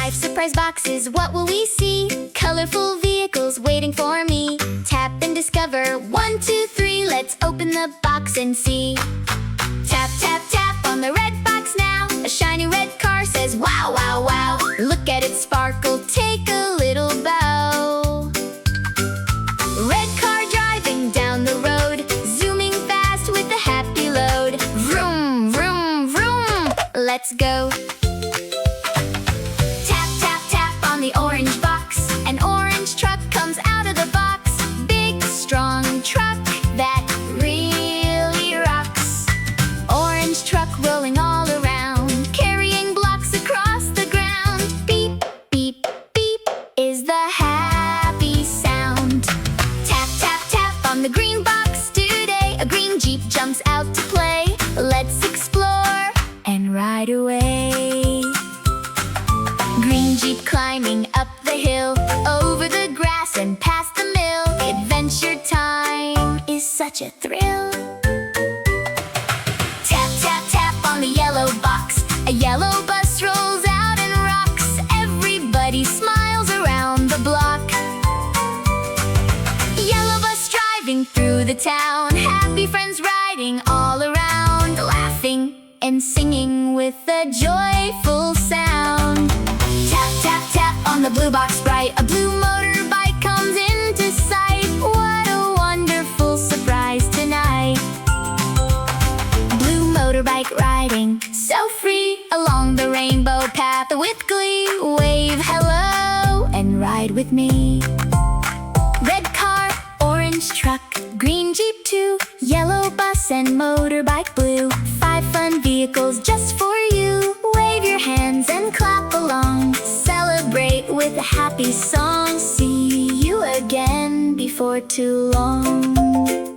5 surprise boxes, what will we see? Colorful vehicles waiting for me. Tap and discover, 1, 2, 3. Let's open the box and see. Tap, tap, tap on the red box now. A shiny red car says, wow, wow, wow. Look at it sparkle, take a little bow. Red car driving down the road, zooming fast with a happy load. Vroom, vroom, vroom, let's go. Tap, tap, tap on the orange box. An orange truck comes out of the box. Big, strong truck that really rocks. Orange truck rolling all around, carrying blocks across the ground. Beep, beep, beep is the happy sound. Tap, tap, tap on the green box. Today a green Jeep jumps out to play. Let's explore and ride away. Green Jeep climbing up the hill, over the grass and past the mill. Adventure time is such a thrill. Tap, tap, tap on the yellow box. A yellow bus rolls out and rocks. Everybody smiles around the block. Yellow bus driving through the town. Happy friends riding all around, laughing and singing with a joyful sound. Tap, tap, tap on the blue box bright. A blue motorbike comes into sight. What a wonderful surprise tonight. Blue motorbike riding so free along the rainbow path with glee. Wave hello and ride with me. Red car, orange truck, green Jeep too, yellow bus and motorbike blue. 5 fun vehicles just for you. Wave your hands and clap along. Celebrate with a happy song. See you again before too long.